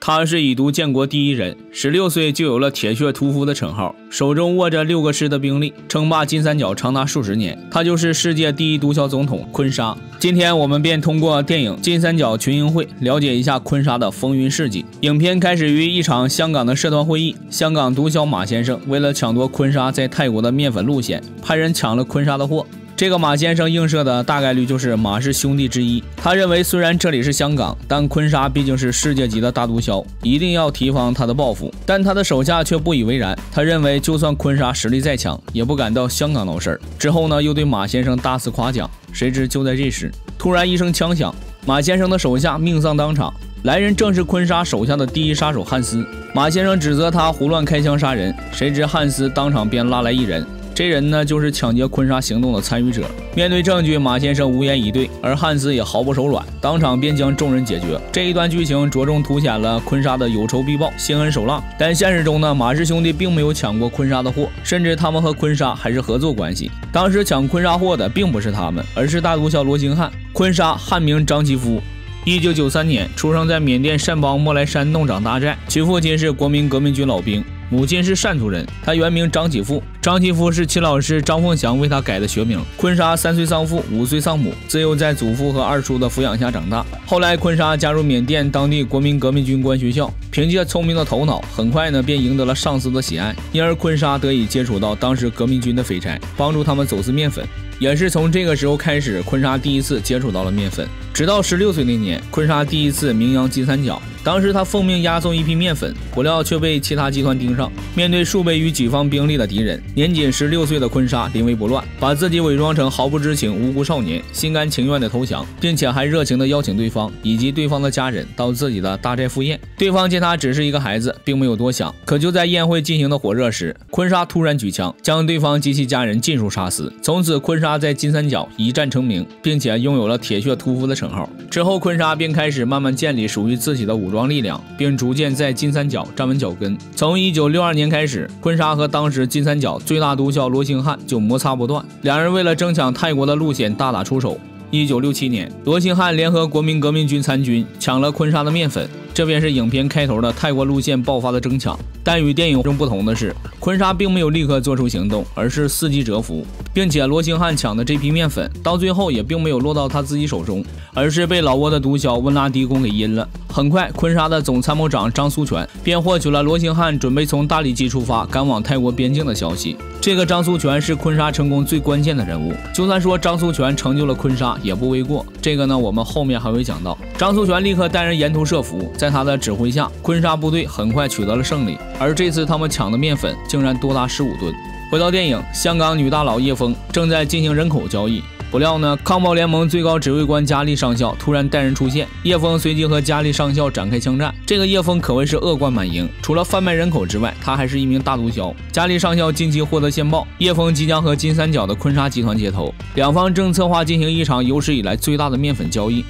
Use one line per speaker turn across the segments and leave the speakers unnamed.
他是以毒建国第一人，16岁就有了铁血屠夫的称号，手中握着6个师的兵力，称霸金三角长达数十年。他就是世界第一毒枭总统坤沙。今天我们便通过电影《金三角群英会》了解一下坤沙的风云事迹。影片开始于一场香港的社团会议，香港毒枭马先生为了抢夺坤沙在泰国的面粉路线，派人抢了坤沙的货。这个马先生映射的大概率就是马氏兄弟之一。他认为虽然这里是香港，但坤沙毕竟是世界级的大毒枭，一定要提防他的报复。但他的手下却不以为然，他认为就算坤沙实力再强，也不敢到香港闹事儿。之后呢，又对马先生大肆夸奖。谁知就在这时，突然一声枪响，马先生的手下命丧当场。来人正是坤沙手下的第一杀手汉斯。马先生指责他胡乱开枪杀人，谁知汉斯当场便拉来一人。这人呢，就是抢劫坤沙行动的参与者。面对证据，马先生无言以对，而汉斯也毫不手软，当场便将众人解决。这一段剧情着重凸显了坤沙的有仇必报、心狠手辣。但现实中呢，马氏兄弟并没有抢过坤沙的货，甚至他们和坤沙还是合作关系。当时抢坤沙货的并不是他们，而是大毒枭罗兴汉。坤沙汉名张其夫。1993年出生在缅甸善邦莫来山弄长大寨，其父亲是国民革命军老兵，母亲是汕族人，他原名张启富。张启富是其老师张凤祥为他改的学名。坤沙3岁丧父，5岁丧母，自幼在祖父和二叔的抚养下长大。后来坤沙加入缅甸当地国民革命军官学校，凭借聪明的头脑，很快呢便赢得了上司的喜爱，因而坤沙得以接触到当时革命军的匪差，帮助他们走私面粉。也是从这个时候开始，坤沙第一次接触到了面粉。直到16岁那年，坤沙第一次名扬金三角。当时他奉命押送一批面粉，不料却被其他集团盯上。面对数倍于己方兵力的敌人，年仅16岁的坤沙临危不乱，把自己伪装成毫不知情无辜少年，心甘情愿的投降，并且还热情的邀请对方以及对方的家人到自己的大寨赴宴。对方见他只是一个孩子，并没有多想。可就在宴会进行的火热时，坤沙突然举枪，将对方及其家人尽数杀死。从此，坤沙在金三角一战成名，并且拥有了铁血屠夫的称号。之后，坤沙便开始慢慢建立属于自己的武装力量，并逐渐在金三角站稳脚跟。从1962年开始，坤沙和当时金三角最大毒枭罗兴汉就摩擦不断，两人为了争抢泰国的路线大打出手。1967年，罗兴汉联合国民革命军参军抢了坤沙的面粉，这便是影片开头的泰国路线爆发的争抢。但与电影中不同的是，坤沙并没有立刻做出行动，而是伺机蛰伏，并且罗兴汉抢的这批面粉到最后也并没有落到他自己手中，而是被老挝的毒枭温拉迪公给阴了。很快，坤沙的总参谋长张苏全便获取了罗兴汉准备从大里基出发赶往泰国边境的消息。这个张苏全是坤沙成功最关键的人物，就算说张苏全成就了坤沙也不为过。这个呢，我们后面还会讲到。张苏全立刻带人沿途设伏，在他的指挥下，坤沙部队很快取得了胜利。而这次他们抢的面粉竟然多达15吨。回到电影，香港女大佬叶枫正在进行人口交易。不料呢，抗暴联盟最高指挥官加利上校突然带人出现，叶枫随即和加利上校展开枪战。这个叶枫可谓是恶贯满盈，除了贩卖人口之外，他还是一名大毒枭。加利上校近期获得线报，叶枫即将和金三角的坤沙集团接头，两方正策划进行一场有史以来最大的面粉交易，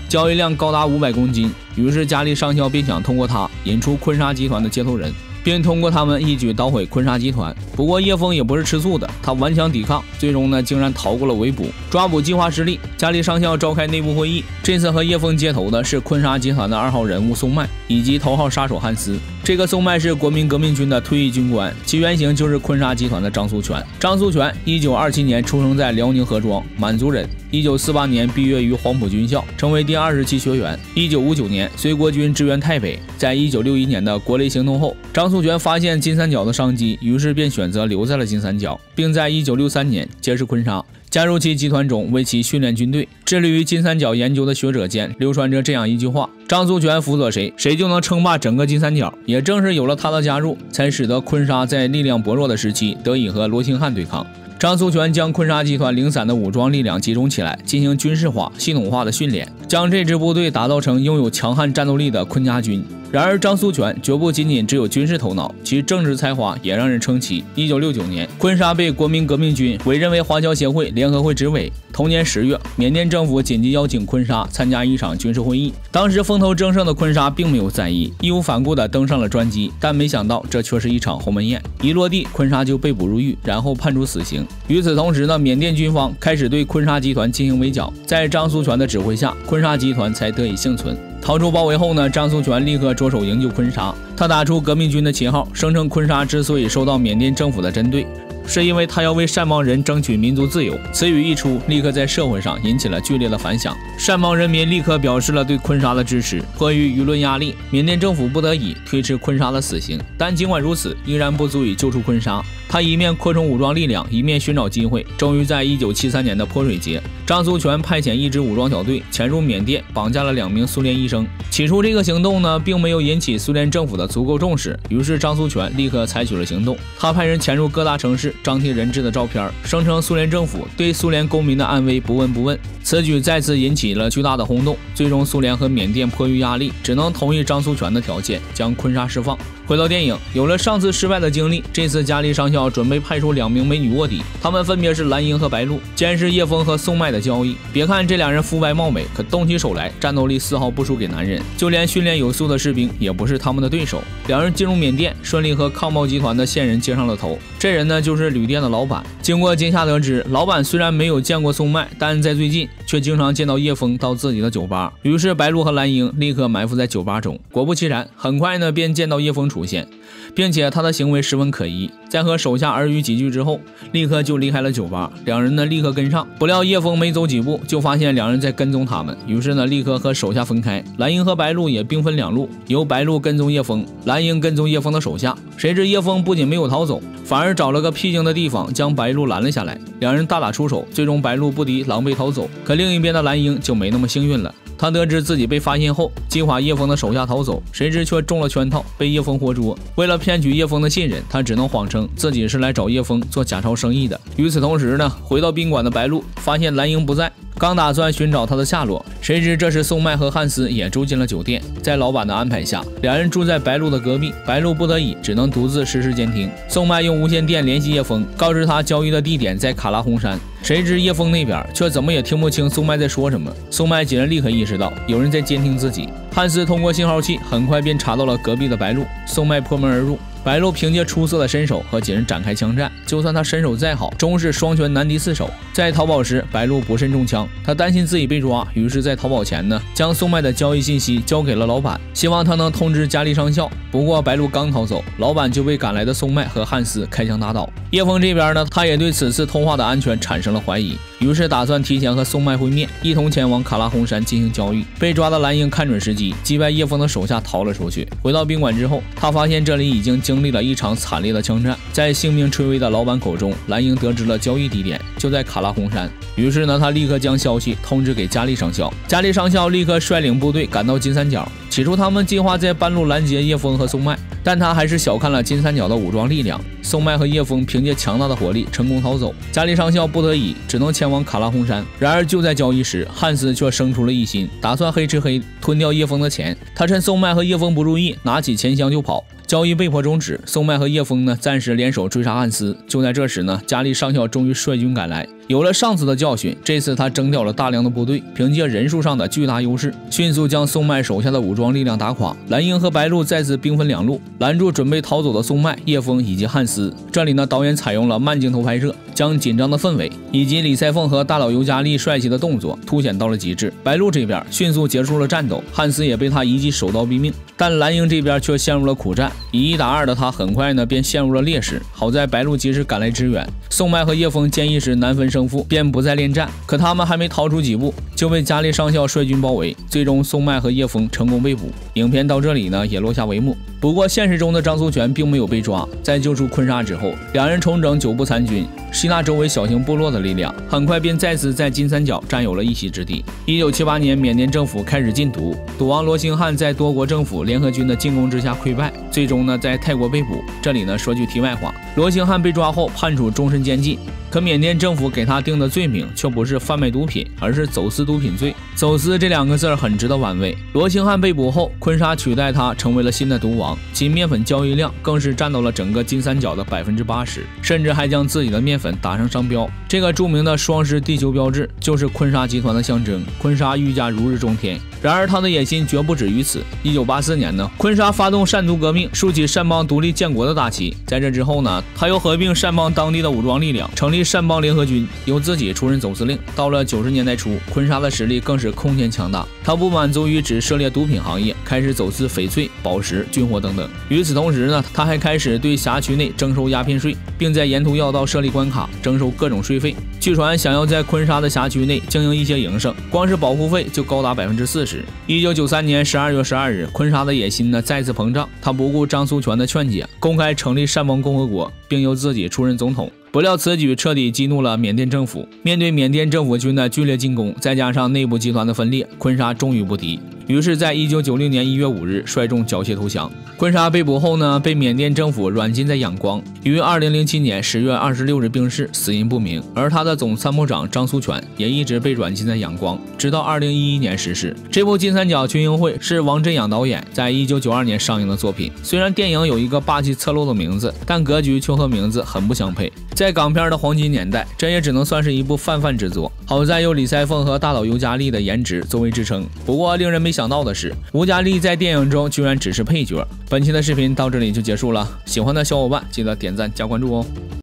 交易量高达500公斤。于是加利上校便想通过他引出坤沙集团的接头人，并通过他们一举捣毁坤沙集团。不过叶枫也不是吃素的，他顽强抵抗，最终呢竟然逃过了围捕。抓捕计划失利，加利上校召开内部会议。这次和叶枫接头的是坤沙集团的2号人物松麦以及头号杀手汉斯。这个松麦是国民革命军的退役军官，其原型就是坤沙集团的张苏全。张苏全1927年出生在辽宁河庄，满族人。1948年毕业于黄埔军校，成为第27学员。1959年随国军支援太北。在1961年的国雷行动后，张苏全发现金三角的商机，于是便选择留在了金三角，并在1963年结识坤沙，加入其集团中为其训练军队。致力于金三角研究的学者间流传着这样一句话：张苏全辅佐谁，谁就能称霸整个金三角。也正是有了他的加入，才使得坤沙在力量薄弱的时期得以和罗兴汉对抗。张苏全将坤沙集团零散的武装力量集中起来，进行军事化、系统化的训练，将这支部队打造成拥有强悍战斗力的坤家军。然而张苏全绝不仅仅只有军事头脑，其政治才华也让人称奇。1969年，坤沙被国民革命军委任为华侨协会联合会执委。同年10月，缅甸政府紧急邀请坤沙参加一场军事会议。当时风头正盛的坤沙并没有在意，义无反顾地登上了专机，但没想到这却是一场鸿门宴。一落地，坤沙就被捕入狱，然后判处死刑。与此同时呢，缅甸军方开始对坤沙集团进行围剿。在张苏全的指挥下，坤沙集团才得以幸存。逃出包围后呢，张苏权立刻着手营救坤沙。他打出革命军的旗号，声称坤沙之所以受到缅甸政府的针对，是因为他要为善邦人争取民族自由。此语一出，立刻在社会上引起了剧烈的反响。善邦人民立刻表示了对坤沙的支持。迫于舆论压力，缅甸政府不得已推迟坤沙的死刑。但尽管如此，依然不足以救出坤沙。他一面扩充武装力量，一面寻找机会。终于在1973年的泼水节，张苏权派遣一支武装小队潜入缅甸，绑架了2名苏联医生。起初这个行动呢，并没有引起苏联政府的足够重视，于是张苏权立刻采取了行动。他派人潜入各大城市，张贴人质的照片，声称苏联政府对苏联公民的安危不闻不问。此举再次引起了巨大的轰动。最终，苏联和缅甸迫于压力，只能同意张苏权的条件，将坤沙释放。回到电影，有了上次失败的经历，这次嘉利上校准备派出2名美女卧底，她们分别是蓝英和白露，监视叶枫和宋麦的交易。别看这2人肤白貌美，可动起手来，战斗力丝毫不输给男人，就连训练有素的士兵也不是他们的对手。2人进入缅甸，顺利和抗暴集团的线人接上了头。这人呢，就是旅店的老板。经过惊吓得知，老板虽然没有见过宋麦，但在最近却经常见到叶枫到自己的酒吧。于是白露和蓝英立刻埋伏在酒吧中。果不其然，很快呢便见到叶枫出现，并且他的行为十分可疑。在和手下耳语几句之后，立刻就离开了酒吧。2人呢立刻跟上，不料叶枫没走几步，就发现2人在跟踪他们，于是呢立刻和手下分开。蓝英和白露也兵分2路，由白露跟踪叶枫，蓝英跟踪叶枫的手下。谁知叶枫不仅没有逃走，反而找了个僻静的地方将白露拦了下来。2人大打出手，最终白露不敌，狼狈逃走。可另一边的蓝英就没那么幸运了。他得知自己被发现后，计划叶枫的手下逃走，谁知却中了圈套，被叶枫活捉。为了骗取叶枫的信任，他只能谎称自己是来找叶枫做假钞生意的。与此同时呢，回到宾馆的白露发现蓝英不在，刚打算寻找他的下落，谁知这时宋麦和汉斯也住进了酒店。在老板的安排下，2人住在白露的隔壁。白露不得已只能独自实施监听。宋麦用无线电联系叶枫，告知他交易的地点在卡拉洪山。谁知叶枫那边却怎么也听不清宋麦在说什么。宋麦几人立刻意识到有人在监听自己。汉斯通过信号器很快便查到了隔壁的白露。宋麦破门而入，白露凭借出色的身手和几人展开枪战，就算他身手再好，终是双拳难敌四手。在逃跑时，白露不慎中枪，他担心自己被抓，于是在逃跑前呢，将宋麦的交易信息交给了老板，希望他能通知嘉利上校。不过白露刚逃走，老板就被赶来的宋麦和汉斯开枪打倒。叶枫这边呢，他也对此次通话的安全产生了怀疑，于是打算提前和宋麦会面，一同前往卡拉洪山进行交易。被抓的蓝英看准时机，击败叶枫的手下逃了出去。回到宾馆之后，他发现这里已经经历了一场惨烈的枪战。在性命垂危的老板口中，蓝英得知了交易地点就在卡拉洪山。于是呢，他立刻将消息通知给嘉利上校。嘉利上校立刻率领部队赶到金三角。起初他们计划在半路拦截叶枫和宋麦，但他还是小看了金三角的武装力量。宋麦和叶枫凭借强大的火力成功逃走。嘉利上校不得已只能前往卡拉洪山。然而就在交易时，汉斯却生出了异心，打算黑吃黑吞掉叶枫的钱。他趁宋麦和叶枫不注意，拿起钱箱就跑。交易被迫终止，宋麦和叶枫呢暂时联手追杀汉斯。就在这时呢，嘉利上校终于率军赶来。有了上次的教训，这次他征调了大量的部队，凭借人数上的巨大优势，迅速将宋麦手下的武装力量打垮。蓝英和白露再次兵分2路，拦住准备逃走的宋麦、叶枫以及汉斯。这里呢，导演采用了慢镜头拍摄，将紧张的氛围以及李赛凤和大佬尤加利帅气的动作凸显到了极致。白露这边迅速结束了战斗，汉斯也被他一记手刀毙命，但蓝英这边却陷入了苦战。以1打2的他很快呢便陷入了劣势。好在白露及时赶来支援，宋麦和叶枫见一时难分胜负，便不再恋战。可他们还没逃出几步，就被嘉利上校率军包围。最终宋麦和叶枫成功被捕。影片到这里呢也落下帷幕。不过现实中的张苏权并没有被抓。在救出坤沙之后，2人重整9部残军，吸纳周围小型部落的力量，很快便再次在金三角占有了一席之地。1978年，缅甸政府开始禁毒，赌王罗兴汉在多国政府联合军的进攻之下溃败，最终呢在泰国被捕。这里呢说句题外话，罗兴汉被抓后判处终身监禁，可缅甸政府给他定的罪名却不是贩卖毒品，而是走私毒品罪。走私这2个字很值得玩味。罗兴汉被捕后，坤沙取代他成为了新的毒王，其面粉交易量更是占到了整个金三角的80%，甚至还将自己的面粉打上商标。这个著名的双狮地球标志就是坤沙集团的象征，坤沙愈加如日中天。然而他的野心绝不止于此。1984年呢，坤沙发动善族革命，竖起善邦独立建国的大旗。在这之后呢，他又合并善邦当地的武装力量，成立善邦联合军，由自己出任总司令。到了90年代初，坤沙的实力更是空前强大。他不满足于只涉猎毒品行业，开始走私翡翠、宝石、军火等等。与此同时呢，他还开始对辖区内征收鸦片税，并在沿途要道设立关卡，征收各种税费。据传，想要在坤沙的辖区内经营一些营生，光是保护费就高达40%。1993年12月12日，坤沙的野心呢再次膨胀，他不顾张苏全的劝解，公开成立善邦共和国，并由自己出任总统。不料此举彻底激怒了缅甸政府，面对缅甸政府军的剧烈进攻，再加上内部集团的分裂，坤沙终于不敌。于是，在1990年1月5日率众缴械投降。坤沙被捕后呢，被缅甸政府软禁在仰光，于2007年10月26日病逝，死因不明。而他的总参谋长张苏全也一直被软禁在仰光，直到2011年逝世。这部《金三角群英会》是王振阳导演在1992年上映的作品。虽然电影有一个霸气侧漏的名字，但格局却和名字很不相配。在港片的黄金年代，这也只能算是一部泛之作。好在有李赛凤和大佬尤佳丽的颜值作为支撑。不过令人没想到的是，吴佳丽在电影中居然只是配角。本期的视频到这里就结束了，喜欢的小伙伴记得点赞加关注哦。